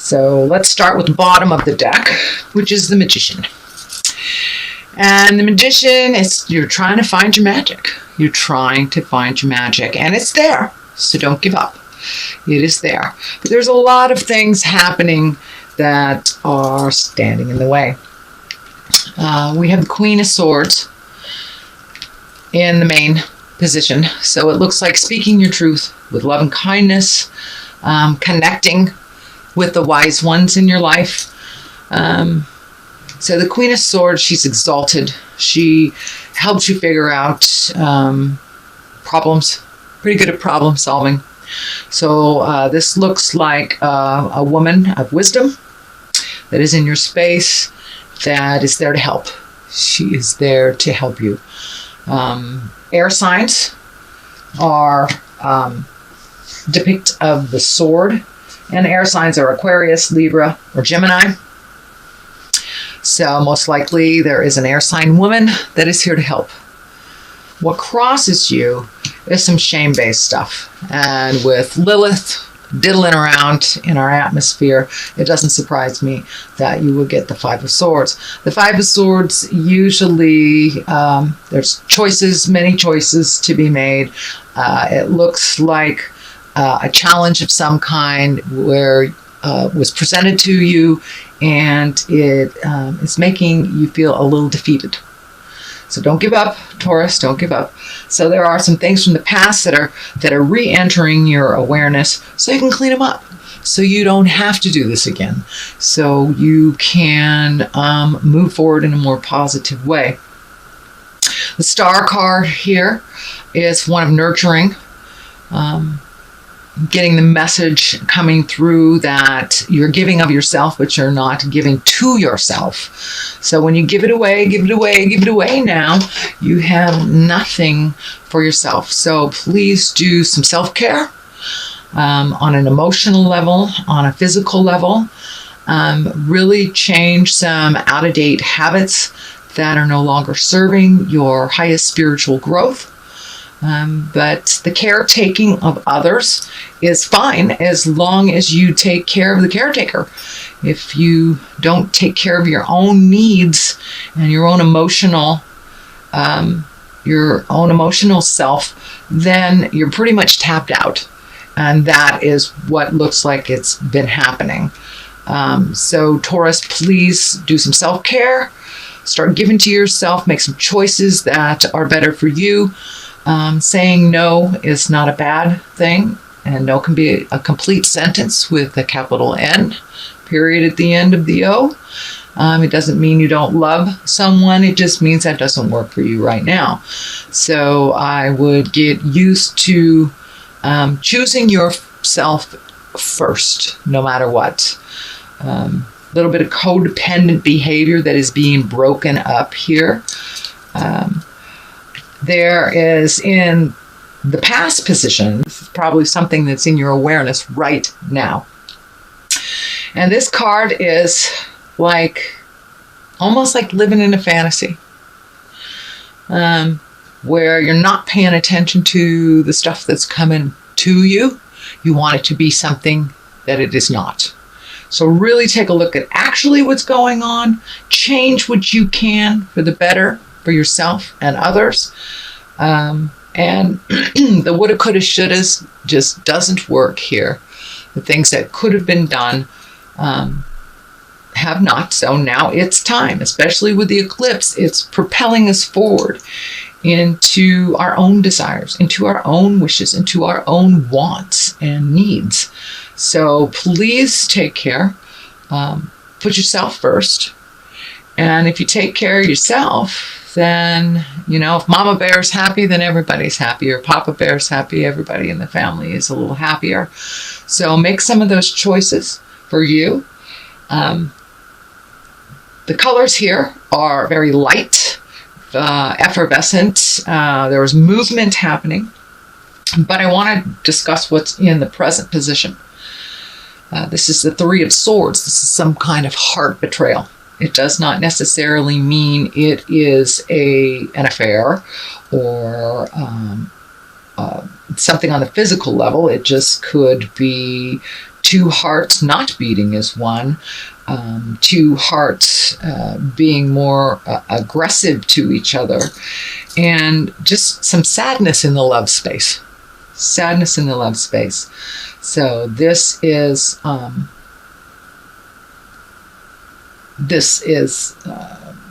So let's start with the bottom of the deck, which is the Magician. And the Magician is, you're trying to find your magic. You're trying to find your magic, and it's there. So don't give up. It is there. But there's a lot of things happening that are standing in the way. We have the Queen of Swords in the main position. So it looks like speaking your truth with love and kindness, connecting with the wise ones in your life. So the Queen of Swords, she's exalted. She helps you figure out problems. Pretty good at problem solving. So this looks like a woman of wisdom that is in your space, that is there to help. She is there to help you. Air signs are depict of the sword, and air signs are Aquarius, Libra, or Gemini. So most likely there is an air sign woman that is here to help. What crosses you is some shame-based stuff. And with Lilith diddling around in our atmosphere, it doesn't surprise me that you will get the Five of Swords. The Five of Swords, usually there's choices, many choices to be made. It looks like a challenge of some kind where was presented to you, and it is making you feel a little defeated. So don't give up, Taurus, don't give up. So there are some things from the past that are re-entering your awareness, so you can clean them up. So you don't have to do this again. So you can move forward in a more positive way. The Star card here is one of nurturing. Getting the message coming through that you're giving of yourself, but you're not giving to yourself. So when you give it away, give it away, give it away now, you have nothing for yourself. So please do some self-care on an emotional level, on a physical level. Really change some out-of-date habits that are no longer serving your highest spiritual growth. But the caretaking of others is fine as long as you take care of the caretaker. If you don't take care of your own needs and your own emotional self, then you're pretty much tapped out. And that is what looks like it's been happening. So Taurus, please do some self-care. Start giving to yourself. Make some choices that are better for you. Saying no is not a bad thing, and no can be a complete sentence with a capital N, period at the end of the O. It doesn't mean you don't love someone, it just means that doesn't work for you right now. So I would get used to choosing yourself first, no matter what. Little bit of codependent behavior that is being broken up here. There is in the past position, this is probably something that's in your awareness right now. And this card is like, almost like living in a fantasy, where you're not paying attention to the stuff that's coming to you. You want it to be something that it is not. So really take a look at actually what's going on, change what you can for the better, for yourself and others. And the woulda, coulda, shouldas just doesn't work here. The things that could have been done have not. So now it's time, especially with the eclipse, it's propelling us forward into our own desires, into our own wishes, into our own wants and needs. So please take care. Put yourself first. And if you take care of yourself, then, you know, if Mama Bear's happy, then everybody's happy. Or Papa Bear's happy, everybody in the family is a little happier. So make some of those choices for you. The colors here are very light, effervescent. There was movement happening. But I want to discuss what's in the present position. This is the Three of Swords. This is some kind of heart betrayal. It does not necessarily mean it is an affair or something on the physical level. It just could be two hearts not beating is one. Two hearts being more aggressive to each other, and just some sadness in the love space. Sadness in the love space. So this is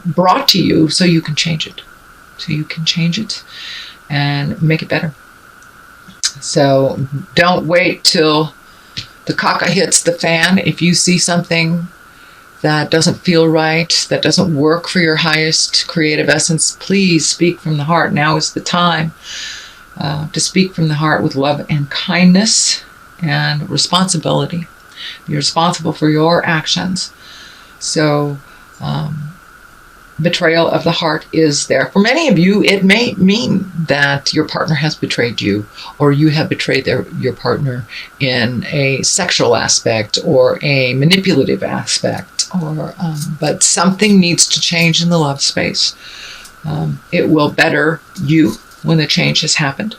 brought to you so you can change it. So you can change it and make it better. So don't wait till the caca hits the fan. If you see something that doesn't feel right, that doesn't work for your highest creative essence, please speak from the heart. Now is the time to speak from the heart with love and kindness and responsibility. You're responsible for your actions. So betrayal of the heart is there. For many of you, it may mean that your partner has betrayed you, or you have betrayed your partner in a sexual aspect or a manipulative aspect, or but something needs to change in the love space. It will better you when the change has happened.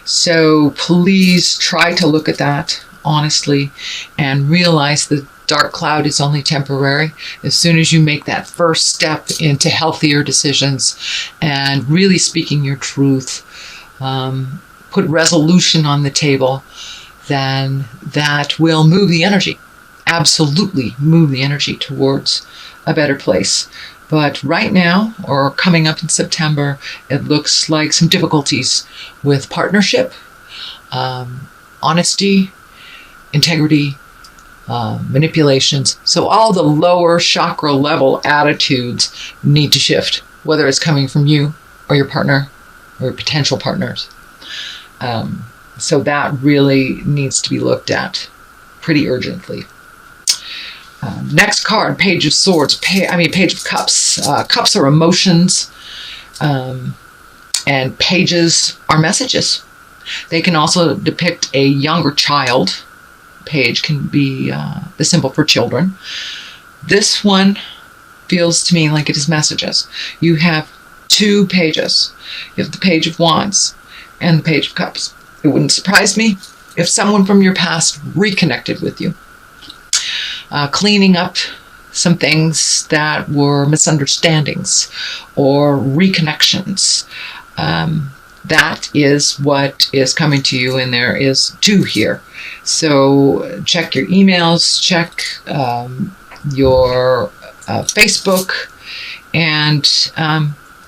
So please try to look at that honestly and realize that dark cloud is only temporary. As soon as you make that first step into healthier decisions and really speaking your truth, put resolution on the table, then that will move the energy. Absolutely move the energy towards a better place. But right now, or coming up in September, it looks like some difficulties with partnership, honesty, integrity, manipulations. So all the lower chakra level attitudes need to shift, whether it's coming from you or your partner or potential partners. So that really needs to be looked at pretty urgently. Next card, Page of Swords, Page of Cups. Cups are emotions, and pages are messages. They can also depict a younger child. Page can be the symbol for children. This one feels to me like it is messages. You have two pages. You have the Page of Wands and the Page of Cups. It wouldn't surprise me if someone from your past reconnected with you. Cleaning up some things that were misunderstandings or reconnections. That is what is coming to you, and there is two here. So check your emails, check your Facebook, and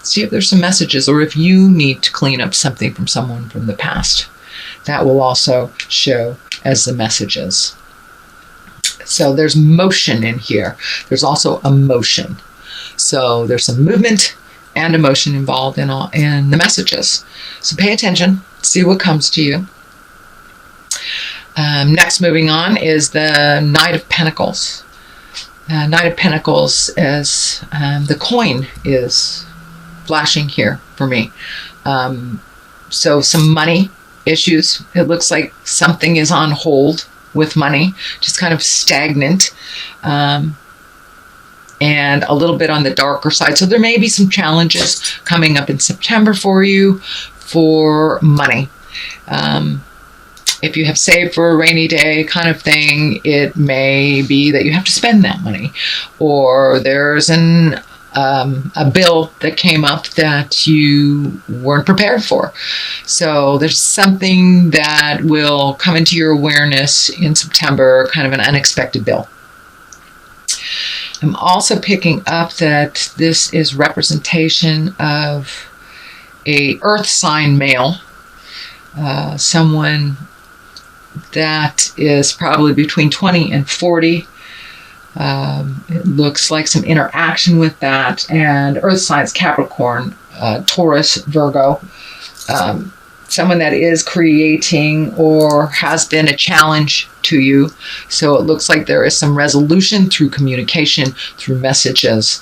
see if there's some messages, or if you need to clean up something from someone from the past. That will also show as the messages. So there's motion in here. There's also emotion. So there's some movement and emotion involved in the messages. So pay attention, see what comes to you. Next, moving on, is the Knight of Pentacles. Knight of Pentacles is the coin is flashing here for me. So some money issues. It looks like something is on hold with money, just kind of stagnant, and a little bit on the darker side. So there may be some challenges coming up in September for you for money. If you have saved for a rainy day kind of thing, it may be that you have to spend that money, or there's a bill that came up that you weren't prepared for. So there's something that will come into your awareness in September, kind of an unexpected bill. I'm also picking up that this is representation of a earth sign male, someone that is probably between 20 and 40. It looks like some interaction with that, and earth signs, Capricorn, Taurus, Virgo. Someone that is creating or has been a challenge to you. So it looks like there is some resolution through communication, through messages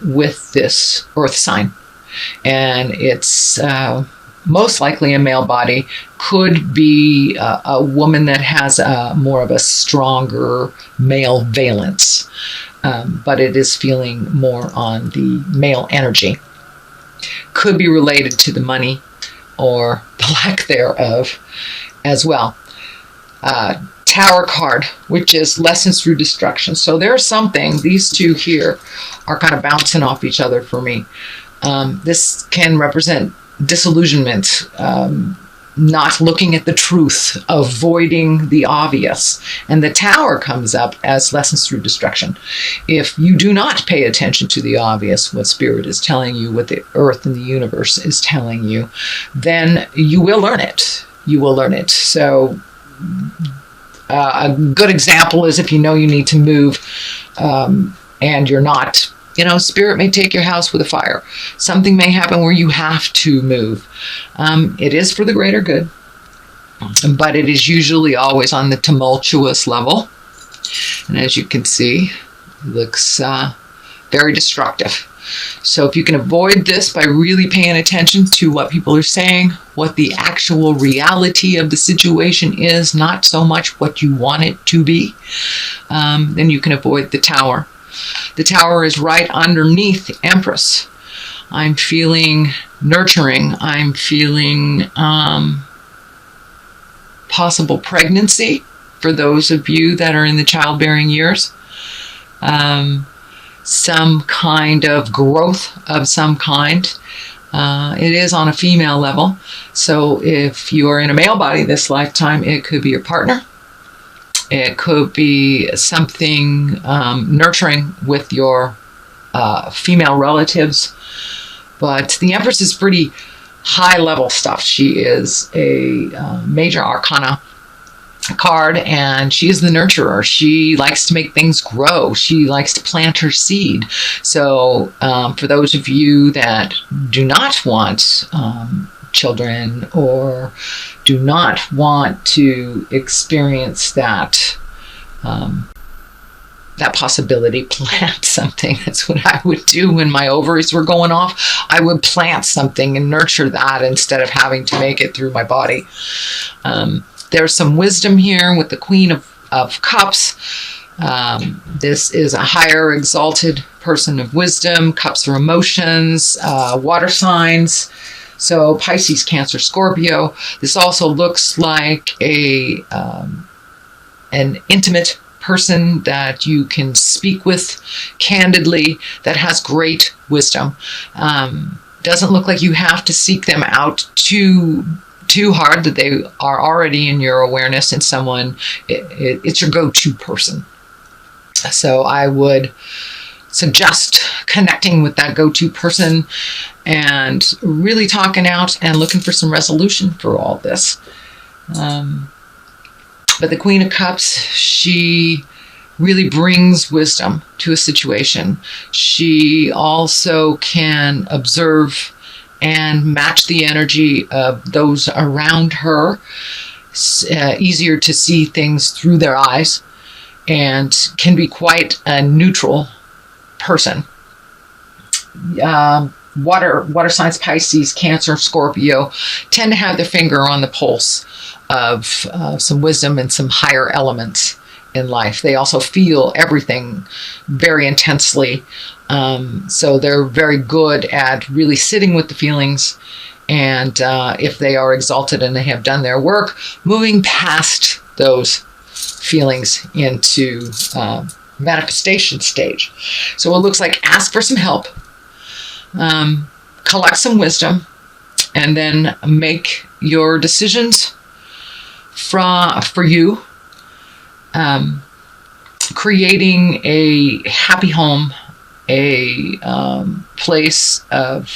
with this earth sign. And it's most likely a male body. Could be a woman that has more of a stronger male valence, but it is feeling more on the male energy. Could be related to the money or the lack thereof as well. Tower card, which is lessons through destruction. So there's something, these two here are kind of bouncing off each other for me. This can represent disillusionment, not looking at the truth, avoiding the obvious. And the Tower comes up as lessons through destruction. If you do not pay attention to the obvious, what Spirit is telling you, what the earth and the universe is telling you, then you will learn it. You will learn it. So a good example is if you know you need to move and you're not, Spirit may take your house with a fire. Something may happen where you have to move. It is for the greater good, but it is usually always on the tumultuous level. And as you can see, it looks very destructive. So if you can avoid this by really paying attention to what people are saying, what the actual reality of the situation is, not so much what you want it to be, then you can avoid the Tower. The Tower is right underneath Empress. I'm feeling nurturing. I'm feeling possible pregnancy for those of you that are in the childbearing years. Some kind of growth of some kind. It is on a female level. So if you are in a male body this lifetime, it could be your partner. It could be something nurturing with your female relatives. But the Empress is pretty high level stuff. She is a major arcana card, and she is the nurturer. She likes to make things grow. She likes to plant her seed. So for those of you that do not want children or do not want to experience that possibility, plant something. That's what I would do when my ovaries were going off. I would plant something and nurture that instead of having to make it through my body. There's some wisdom here with the Queen of Cups. This is a higher exalted person of wisdom. Cups are emotions, water signs. So Pisces, Cancer, Scorpio. This also looks like an intimate person that you can speak with candidly, that has great wisdom. Doesn't look like you have to seek them out too hard, that they are already in your awareness, and someone, it's your go-to person. So I would suggest connecting with that go-to person and really talking out and looking for some resolution for all this. But the Queen of Cups, she really brings wisdom to a situation. She also can observe and match the energy of those around her. Easier to see things through their eyes, and can be quite a neutral person. Water signs, Pisces, Cancer, Scorpio, tend to have their finger on the pulse of some wisdom and some higher elements in life. They also feel everything very intensely. So they're very good at really sitting with the feelings, and if they are exalted and they have done their work, moving past those feelings into manifestation stage. So it looks like ask for some help, collect some wisdom, and then make your decisions for you, creating a happy home, a place of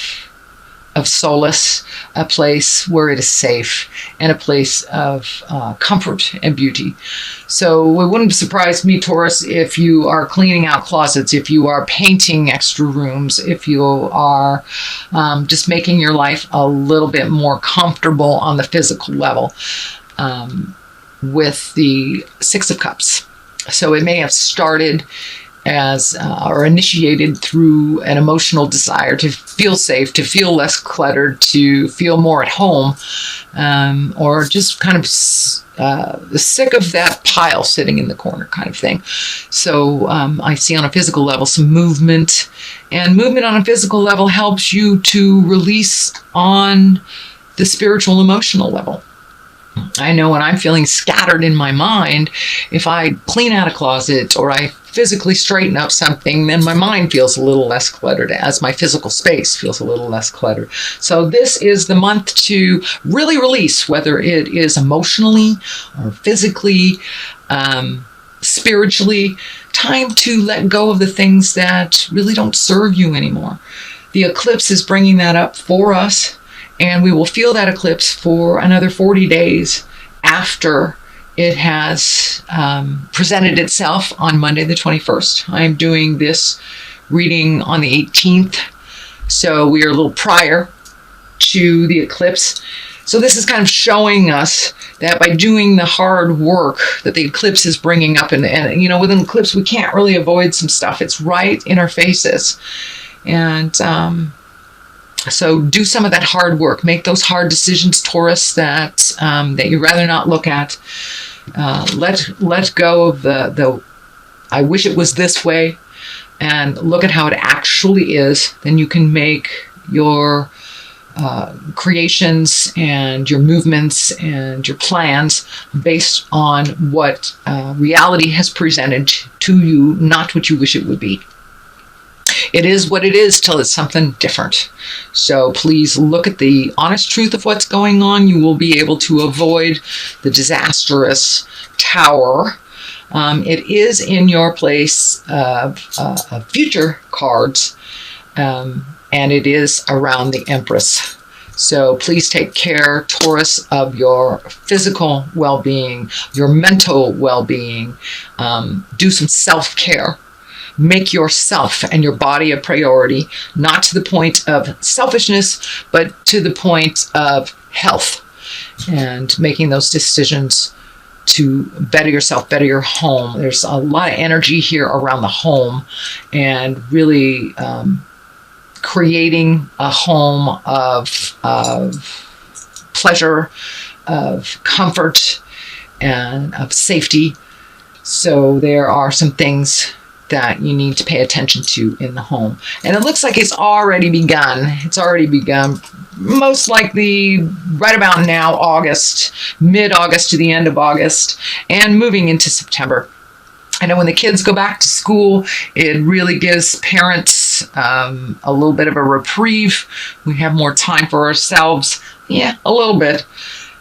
solace, a place where it is safe, and a place of comfort and beauty. So it wouldn't surprise me, Taurus, if you are cleaning out closets, if you are painting extra rooms, if you are just making your life a little bit more comfortable on the physical level with the Six of Cups. So it may have started as or initiated through an emotional desire to feel safe, to feel less cluttered, to feel more at home, or just kind of sick of that pile sitting in the corner kind of thing. So I see on a physical level some movement, and movement on a physical level helps you to release on the spiritual emotional level. I know when I'm feeling scattered in my mind, if I clean out a closet or I physically straighten up something, then my mind feels a little less cluttered as my physical space feels a little less cluttered. So this is the month to really release, whether it is emotionally or physically, spiritually, time to let go of the things that really don't serve you anymore. The eclipse is bringing that up for us, and we will feel that eclipse for another 40 days after it has presented itself on Monday the 21st. I'm doing this reading on the 18th, so we are a little prior to the eclipse. So this is kind of showing us that by doing the hard work that the eclipse is bringing up, and you know, with an eclipse, we can't really avoid some stuff. It's right in our faces. And so do some of that hard work. Make those hard decisions, Taurus, that you'd rather not look at. Let go of the I wish it was this way, and look at how it actually is. Then you can make your creations and your movements and your plans based on what reality has presented to you, not what you wish it would be. It is what it is till it's something different. So please look at the honest truth of what's going on. You will be able to avoid the disastrous tower. It is in your place of future cards, and it is around the Empress. So please take care, Taurus, of your physical well-being, your mental well-being. Do some self-care. Make yourself and your body a priority, not to the point of selfishness, but to the point of health, and making those decisions to better yourself, better your home. There's a lot of energy here around the home, and really creating a home of pleasure, of comfort, and of safety. So there are some things that you need to pay attention to in the home. And it looks like it's already begun. It's already begun, most likely right about now, August, mid-August to the end of August, and moving into September. I know when the kids go back to school, it really gives parents a little bit of a reprieve. We have more time for ourselves. Yeah, a little bit.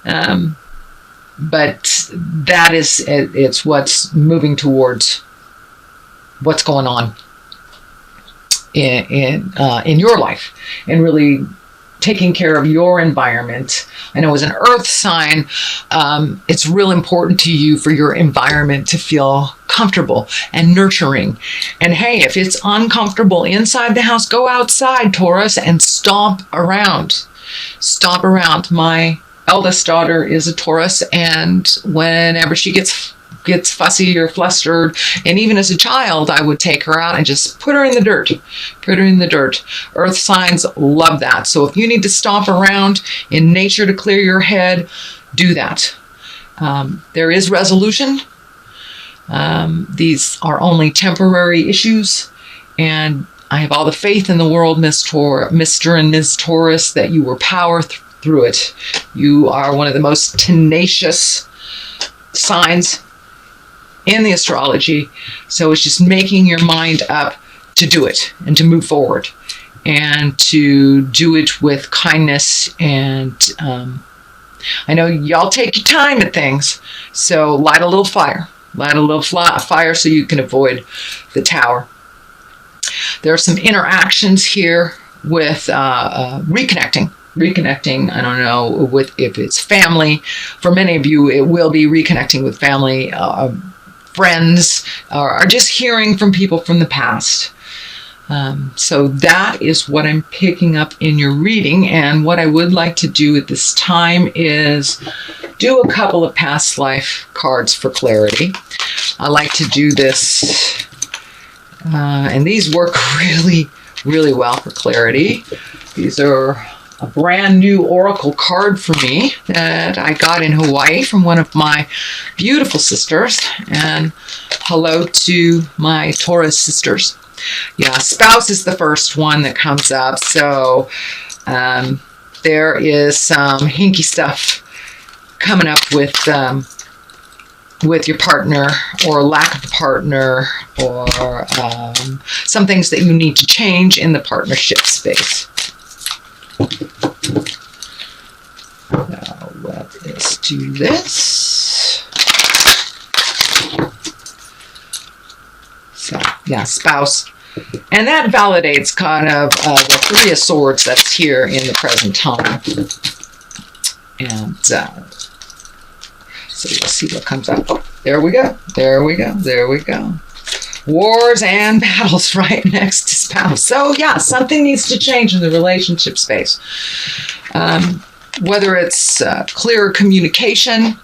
But that is, it's what's moving towards what's going on in your life, and really taking care of your environment. I know as an earth sign, it's real important to you for your environment to feel comfortable and nurturing. And hey, if it's uncomfortable inside the house, go outside, Taurus, and stomp around. Stomp around. My eldest daughter is a Taurus, and whenever she gets fussy or flustered, and even as a child, I would take her out and just put her in the dirt. Put her in the dirt. Earth signs love that. So if you need to stomp around in nature to clear your head, do that. There is resolution. These are only temporary issues, and I have all the faith in the world, Mr. and Ms. Taurus, that you will power through it. You are one of the most tenacious signs in the astrology. So it's just making your mind up to do it and to move forward and to do it with kindness. And I know y'all take your time at things, so light a little fire. Light a little fire so you can avoid the tower. There are some interactions here with reconnecting. I don't know if it's family. For many of you, it will be reconnecting with family, friends, or just hearing from people from the past. So that is what I'm picking up in your reading. And what I would like to do at this time is do a couple of past life cards for clarity. I like to do this, and these work really, really well for clarity. These are a brand new oracle card for me that I got in Hawaii from one of my beautiful sisters. And hello to my Taurus sisters. Yeah, spouse is the first one that comes up. So there is some hinky stuff coming up with your partner, or lack of a partner, or some things that you need to change in the partnership space. Now let's do this. So, yeah, spouse. And that validates kind of the Three of Swords that's here in the present time. And so we'll see what comes up. Oh, there we go. There we go. There we go. Wars and battles right next to spouse. So yeah, something needs to change in the relationship space. Whether it's clearer communication,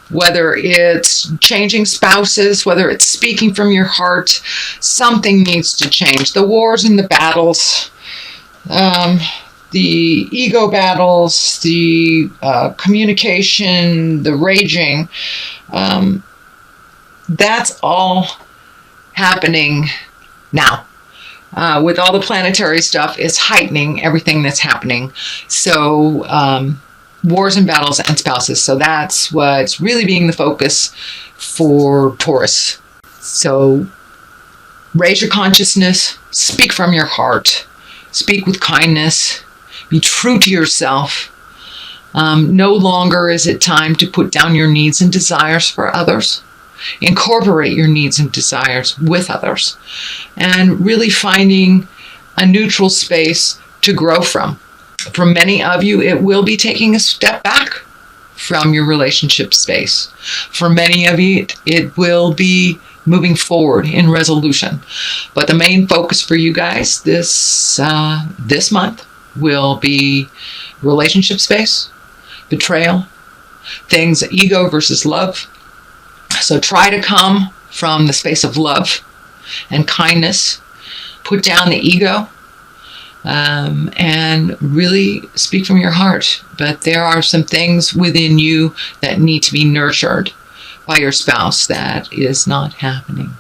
whether it's changing spouses, whether it's speaking from your heart, something needs to change. The wars and the battles, the ego battles, the communication, the raging, that's all happening now. With all the planetary stuff, it's heightening everything that's happening. So wars and battles and spouses. So that's what's really being the focus for Taurus. So raise your consciousness, speak from your heart, speak with kindness, be true to yourself. No longer is it time to put down your needs and desires for others. Incorporate your needs and desires with others, and really finding a neutral space to grow from. For many of you, it will be taking a step back from your relationship space. For many of you, it will be moving forward in resolution. But the main focus for you guys this month will be relationship space, betrayal, things ego versus love. So try to come from the space of love and kindness. Put down the ego. And really speak from your heart. But there are some things within you that need to be nurtured by your spouse that is not happening.